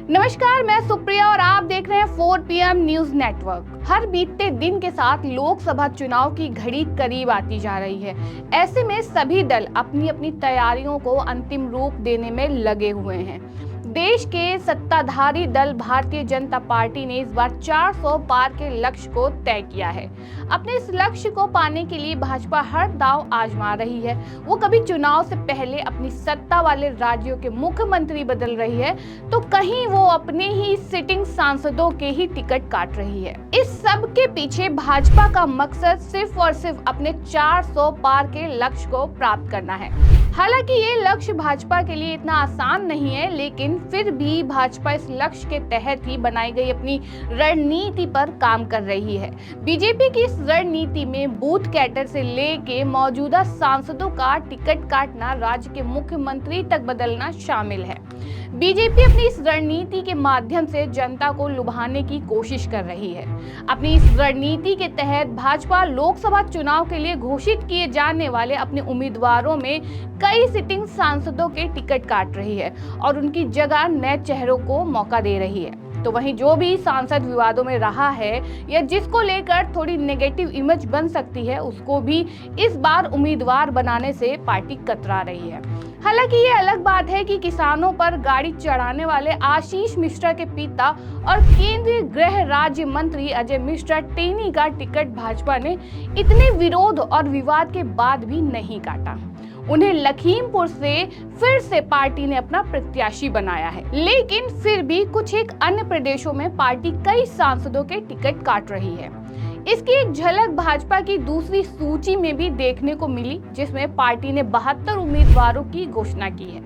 नमस्कार, मैं सुप्रिया और आप देख रहे हैं 4 PM न्यूज नेटवर्क। हर बीतते दिन के साथ लोकसभा चुनाव की घड़ी करीब आती जा रही है। ऐसे में सभी दल अपनी अपनी तैयारियों को अंतिम रूप देने में लगे हुए हैं। देश के सत्ताधारी दल भारतीय जनता पार्टी ने इस बार 400 पार के लक्ष्य को तय किया है। अपने इस लक्ष्य को पाने के लिए भाजपा हर दांव आजमा रही है। वो कभी चुनाव से पहले अपनी सत्ता वाले राज्यों के मुख्यमंत्री बदल रही है, तो कहीं वो अपने ही सिटिंग सांसदों के ही टिकट काट रही है। इस सब के पीछे भाजपा का मकसद सिर्फ और सिर्फ अपने 400 पार के लक्ष्य को प्राप्त करना है। हालांकि ये लक्ष्य भाजपा के लिए इतना आसान नहीं है, लेकिन फिर भी भाजपा इस लक्ष्य के तहत ही बनाई गई अपनी रणनीति पर काम कर रही है। बीजेपी की इस रणनीति में बूथ कैडर से लेके मौजूदा सांसदों का टिकट काटना, राज्य के मुख्यमंत्री तक बदलना शामिल है। बीजेपी अपनी इस रणनीति के माध्यम से जनता को लुभाने की कोशिश कर रही है। अपनी इस रणनीति के तहत भाजपा लोकसभा चुनाव के लिए घोषित किए जाने वाले अपने उम्मीदवारों में कई सिटिंग सांसदों के टिकट काट रही है और उनकी जगह नए चेहरों को मौका दे रही है। तो वहीं जो भी सांसद विवादों में रहा है या जिसको लेकर थोड़ी नेगेटिव इमेज बन सकती है, उसको भी इस बार उम्मीदवार बनाने से पार्टी कतरा रही है। हालांकि ये अलग बात है कि किसानों पर गाड़ी चढ़ाने वाले आशीष मिश्रा के पिता और केंद्रीय गृह राज्य मंत्री अजय मिश्रा टेनी का टिकट भाजपा ने इतने विरोध और विवाद के बाद भी नहीं काटा। उन्हें लखीमपुर से फिर से पार्टी ने अपना प्रत्याशी बनाया है, लेकिन फिर भी कुछ एक अन्य प्रदेशों में पार्टी कई सांसदों के टिकट काट रही है। इसकी एक झलक भाजपा की दूसरी सूची में भी देखने को मिली, जिसमें पार्टी ने 72 उम्मीदवारों की घोषणा की है।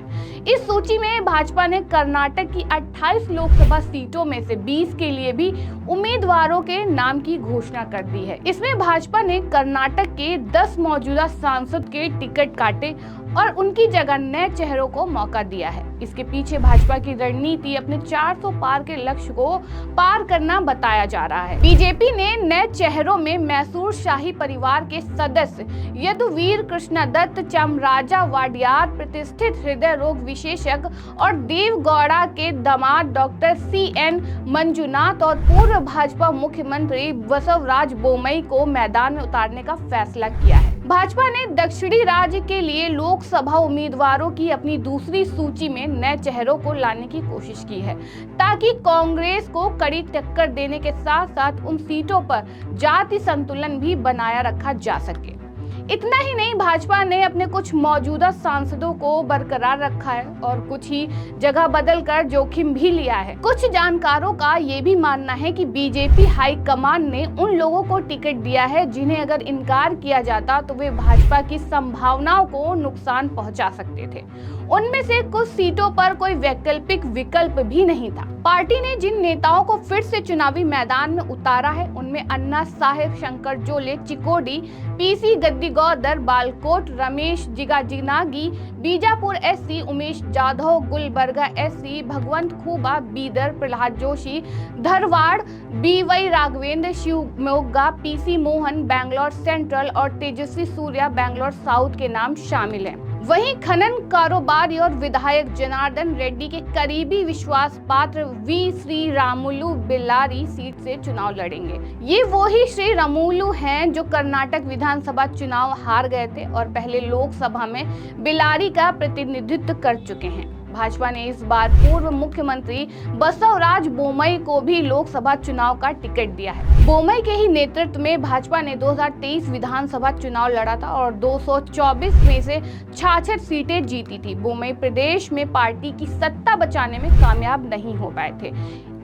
इस सूची में भाजपा ने कर्नाटक की 28 लोकसभा सीटों में से 20 के लिए भी उम्मीदवारों के नाम की घोषणा कर दी है। इसमें भाजपा ने कर्नाटक के 10 मौजूदा सांसद के टिकट काटे और उनकी जगह नए चेहरों को मौका दिया है। इसके पीछे भाजपा की रणनीति अपने 400 पार के लक्ष्य को पार करना बताया जा रहा है। बीजेपी ने नए चेहरों में मैसूर शाही परिवार के सदस्य यदुवीर कृष्णदत्त, चमराजा वाडियार, प्रतिष्ठित हृदय रोग विशेषज्ञ और देवगौड़ा के दामाद डॉक्टर CN मंजुनाथ और पूर्व भाजपा मुख्यमंत्री बसवराज बोमई को मैदान में उतारने का फैसला किया है। भाजपा ने दक्षिणी राज्य के लिए लोकसभा उम्मीदवारों की अपनी दूसरी सूची में नए चेहरों को लाने की कोशिश की है, ताकि कांग्रेस को कड़ी टक्कर देने के साथ साथ उन सीटों पर जाति संतुलन भी बनाया रखा जा सके। इतना ही नहीं, भाजपा ने अपने कुछ मौजूदा सांसदों को बरकरार रखा है और कुछ ही जगह बदलकर जोखिम भी लिया है। कुछ जानकारों का ये भी मानना है कि बीजेपी हाईकमान ने उन लोगों को टिकट दिया है जिन्हें अगर इनकार किया जाता तो वे भाजपा की संभावनाओं को नुकसान पहुंचा सकते थे। उनमें से कुछ सीटों पर कोई वैकल्पिक विकल्प भी नहीं था। पार्टी ने जिन नेताओं को फिर से चुनावी मैदान में उतारा है, उनमें Anna Saheb, Shankar Jolle, Chikodi, PC Gaddigoudar, Bagalkot, Ramesh Jigajinagi, Bijapur SC, Umesh Jadhav, Gulbarga SC, Bhagwant Khuba, Bidar, Prahlad Joshi, Dharwad, BY Raghavendra, Shivamogga, PC Mohan, Bangalore central और तेजस्वी सूर्या, बैंगलोर साउथ के नाम शामिल हैं। वहीं खनन कारोबारी और विधायक जनार्दन रेड्डी के करीबी विश्वास पात्र V श्री रामुलु बेल्लारी सीट से चुनाव लड़ेंगे। ये वो ही श्री रामुलु हैं जो कर्नाटक विधानसभा चुनाव हार गए थे और पहले लोकसभा में बेल्लारी का प्रतिनिधित्व कर चुके हैं। भाजपा ने इस बार पूर्व मुख्यमंत्री बसवराज बोमई को भी लोकसभा चुनाव का टिकट दिया है। बोमई के ही नेतृत्व में भाजपा ने 2023 विधानसभा चुनाव लड़ा था और 224 में से 66 सीटें जीती थी। बोमई प्रदेश में पार्टी की सत्ता बचाने में कामयाब नहीं हो पाए थे।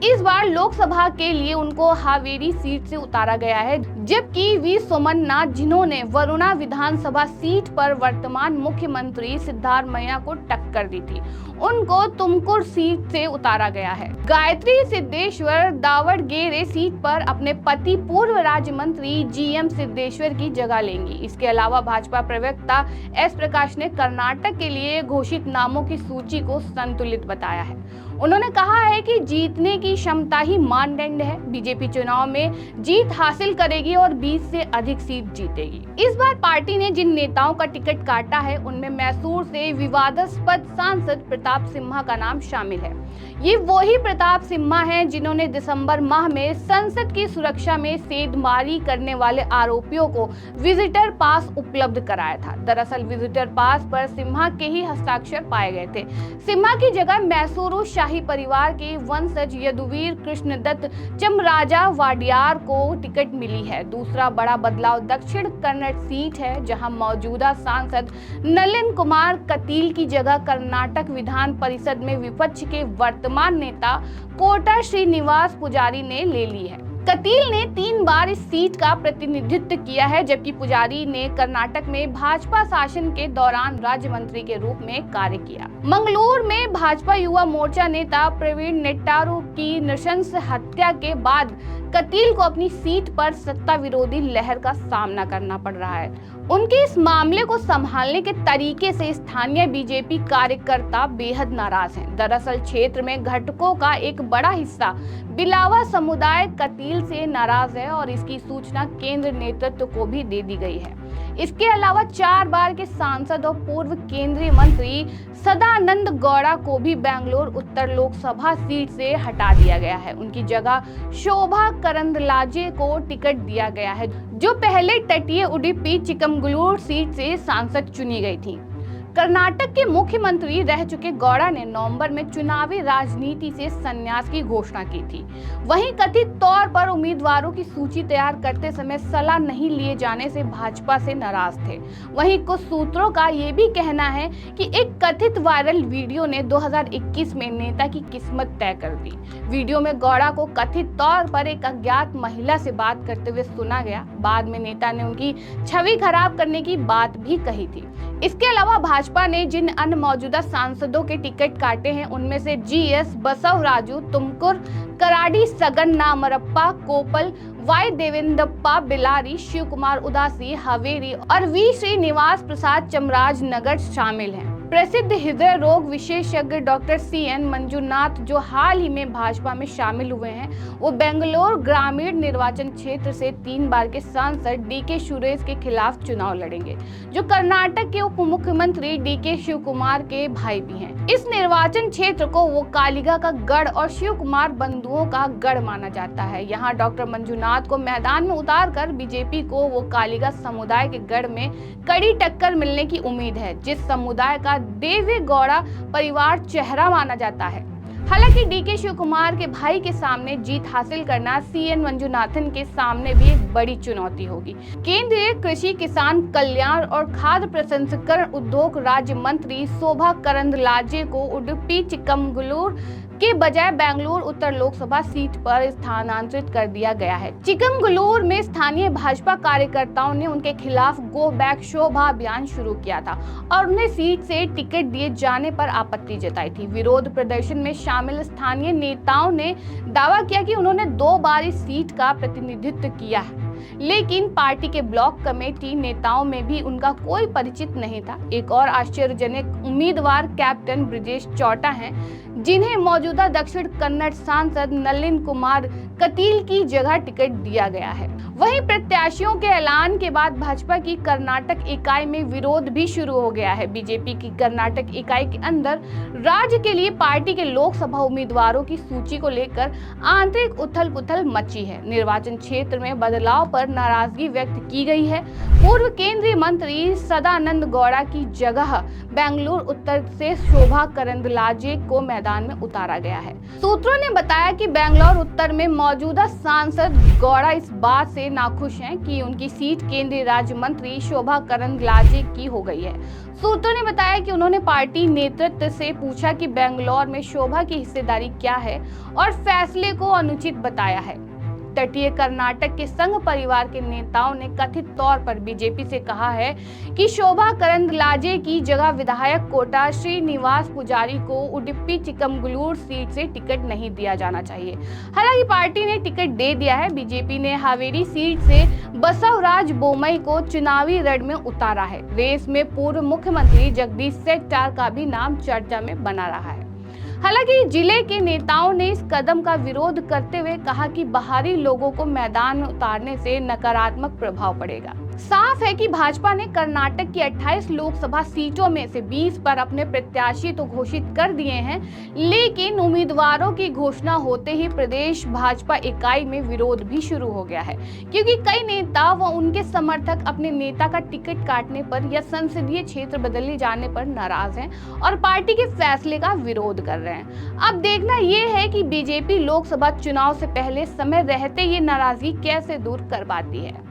इस बार लोकसभा के लिए उनको हावेरी सीट से उतारा गया है, जबकि V सोमनाथ, जिन्होंने वरुणा विधानसभा सीट पर वर्तमान मुख्यमंत्री सिद्धारमैया को टक्कर दी थी, उनको तुमकुर सीट से उतारा गया है। गायत्री सिद्धेश्वर दावड़गेरे सीट पर अपने पति पूर्व राज्य मंत्री GM सिद्धेश्वर की जगह लेंगी। इसके अलावा भाजपा प्रवक्ता S प्रकाश ने कर्नाटक के लिए घोषित नामों की सूची को संतुलित बताया है। उन्होंने कहा है कि जीतने की क्षमता ही मानदंड है। बीजेपी चुनाव में जीत हासिल करेगी और 20 से अधिक सीट जीतेगी। इस बार पार्टी ने जिन नेताओं का टिकट काटा है उनमें मैसूर से विवादास्पद सांसद प्रताप सिम्हा का नाम शामिल है। ये वही प्रताप सिम्हा हैं जिन्होंने दिसंबर माह में संसद की सुरक्षा में सेंधमारी करने वाले आरोपियों को विजिटर पास उपलब्ध कराया था। दरअसल विजिटर पास पर सिम्हा के ही हस्ताक्षर पाए गए थे। सिम्हा की जगह मैसूरू शाही परिवार के वंशज यदुवीर कृष्णदत्त चमराजा वाडियार को टिकट मिली है। दूसरा बड़ा बदलाव दक्षिण कन्नड़ सीट है, जहां मौजूदा सांसद नलिन कुमार कटील की जगह कर्नाटक विधान परिषद में विपक्ष के वर्तमान नेता कोटा श्रीनिवास पुजारी ने ले ली है। कटील ने 3 बार इस सीट का प्रतिनिधित्व किया है, जबकि पुजारी ने कर्नाटक में भाजपा शासन के दौरान राज्य मंत्री के रूप में कार्य किया। मंगलूर में भाजपा युवा मोर्चा नेता प्रवीण नेट्टारू की नृशंस हत्या के बाद कटील को अपनी सीट पर सत्ता विरोधी लहर का सामना करना पड़ रहा है। उनके इस मामले को संभालने के तरीके से स्थानीय बीजेपी कार्यकर्ता बेहद नाराज हैं। दरअसल क्षेत्र में घटकों का एक बड़ा हिस्सा बिलावा समुदाय कटील से नाराज है और इसकी सूचना केंद्र नेतृत्व को भी दे दी गई है। इसके अलावा 4 बार के सांसद और पूर्व केंद्रीय मंत्री सदानंद गौड़ा को भी बेंगलुरु उत्तर लोकसभा सीट से हटा दिया गया है। उनकी जगह शोभा करंदलाजे को टिकट दिया गया है, जो पहले तटीय उडुपी चिकमगलूर सीट से सांसद चुनी गई थी। कर्नाटक के मुख्यमंत्री रह चुके गौड़ा ने नवंबर में चुनावी राजनीति से संन्यास की घोषणा की थी। वहीं कथित तौर पर उम्मीदवारों की सूची तैयार करते समय सलाह नहीं लिए जाने से भाजपा से नाराज थे। वहीं कुछ सूत्रों का ये भी कहना है कि एक कथित वायरल वीडियो ने 2021 में नेता की किस्मत तय कर दी। वीडियो में गौड़ा को कथित तौर पर एक अज्ञात महिला से बात करते हुए सुना गया। बाद में नेता ने उनकी छवि खराब करने की बात भी कही थी। इसके अलावा भाजपा ने जिन अन्य मौजूदा सांसदों के टिकट काटे हैं उनमें से GS बसवराजू, तुमकुर, कराडी सगन नामरप्पा, कोपल, वाई देवेंद्रप्पा बिलारी, शिव कुमार उदासी हावेरी और वी श्रीनिवास प्रसाद चमराजनगर शामिल हैं। प्रसिद्ध हृदय रोग विशेषज्ञ डॉक्टर CN मंजुनाथ, जो हाल ही में भाजपा में शामिल हुए हैं, वो बेंगलुरु ग्रामीण निर्वाचन क्षेत्र से 3 बार के सांसद DK सुरेश के खिलाफ चुनाव लड़ेंगे, जो कर्नाटक के उप मुख्यमंत्री DK शिव कुमार के भाई भी हैं। इस निर्वाचन क्षेत्र को वो कालिगा का गढ़ और शिव कुमार बंधुओं का गढ़ माना जाता है। यहाँ डॉक्टर मंजुनाथ को मैदान में उतारकर बीजेपी को वो कालिगा समुदाय के गढ़ में कड़ी टक्कर मिलने की उम्मीद है, जिस समुदाय का देवे गौड़ा परिवार चेहरा माना जाता है। हालांकि DK शिव कुमार के भाई के सामने जीत हासिल करना CN मंजुनाथन के सामने भी एक बड़ी चुनौती होगी। केंद्रीय कृषि किसान कल्याण और खाद्य प्रसंस्करण उद्योग राज्य मंत्री शोभा करंदलाजे को उडुपी चिकमगलूर के बजाय बेंगलुरु उत्तर लोकसभा सीट पर स्थानांतरित कर दिया गया है। चिकमगलूर में स्थानीय भाजपा कार्यकर्ताओं ने उनके खिलाफ गो बैक शोभा अभियान शुरू किया था और उन्हें सीट से टिकट दिए जाने पर आपत्ति जताई थी। विरोध प्रदर्शन में शामिल स्थानीय नेताओं ने दावा किया कि उन्होंने 2 बार इस सीट का प्रतिनिधित्व किया है, लेकिन पार्टी के ब्लॉक कमेटी नेताओं में भी उनका कोई परिचित नहीं था। एक और आश्चर्यजनक उम्मीदवार कैप्टन ब्रिजेश चौटा हैं, जिन्हें मौजूदा दक्षिण कन्नड़ सांसद नलिन कुमार कटील की जगह टिकट दिया गया है। वहीं प्रत्याशियों के ऐलान के बाद भाजपा की कर्नाटक इकाई में विरोध भी शुरू हो गया है। बीजेपी की कर्नाटक इकाई के अंदर राज्य के लिए पार्टी के लोकसभा उम्मीदवारों की सूची को लेकर आंतरिक उथल पुथल मची है। निर्वाचन क्षेत्र में बदलाव पर नाराजगी व्यक्त की गई है। पूर्व केंद्रीय मंत्री सदानंद गौड़ा की जगह बेंगलुरु उत्तर से शोभा करंदलाजे को मैदान में उतारा गया है। सूत्रों ने बताया कि बेंगलुरु उत्तर में मौजूदा सांसद गौड़ा इस बात से नाखुश हैं कि उनकी सीट केंद्रीय राज्य मंत्री शोभा करंदलाजे की हो गई है। सूत्रों ने बताया कि उन्होंने पार्टी नेतृत्व से पूछा कि बेंगलुरु में शोभा की हिस्सेदारी क्या है और फैसले को अनुचित बताया है। तटीय कर्नाटक के संघ परिवार के नेताओं ने कथित तौर पर बीजेपी से कहा है कि शोभा करंदलाजे की जगह विधायक कोटा श्रीनिवास पुजारी को उडुपी चिकमगलूर सीट से टिकट नहीं दिया जाना चाहिए। हालांकि पार्टी ने टिकट दे दिया है। बीजेपी ने हावेरी सीट से बसवराज बोम्मई को चुनावी रण में उतारा है। रेस में पूर्व मुख्यमंत्री जगदीश शेट्टार का भी नाम चर्चा में बना रहा है। हालांकि जिले के नेताओं ने इस कदम का विरोध करते हुए कहा कि बाहरी लोगों को मैदान में उतारने से नकारात्मक प्रभाव पड़ेगा। साफ है कि भाजपा ने कर्नाटक की 28 लोकसभा सीटों में से 20 पर अपने प्रत्याशी तो घोषित कर दिए हैं, लेकिन उम्मीदवारों की घोषणा होते ही प्रदेश भाजपा इकाई में विरोध भी शुरू हो गया है, क्योंकि कई नेता व उनके समर्थक अपने नेता का टिकट काटने पर या संसदीय क्षेत्र बदले जाने पर नाराज हैं और पार्टी के फैसले का विरोध कर रहे हैं। अब देखना यह है कि बीजेपी लोकसभा चुनाव से पहले समय रहते ये नाराजगी कैसे दूर कर पाती है।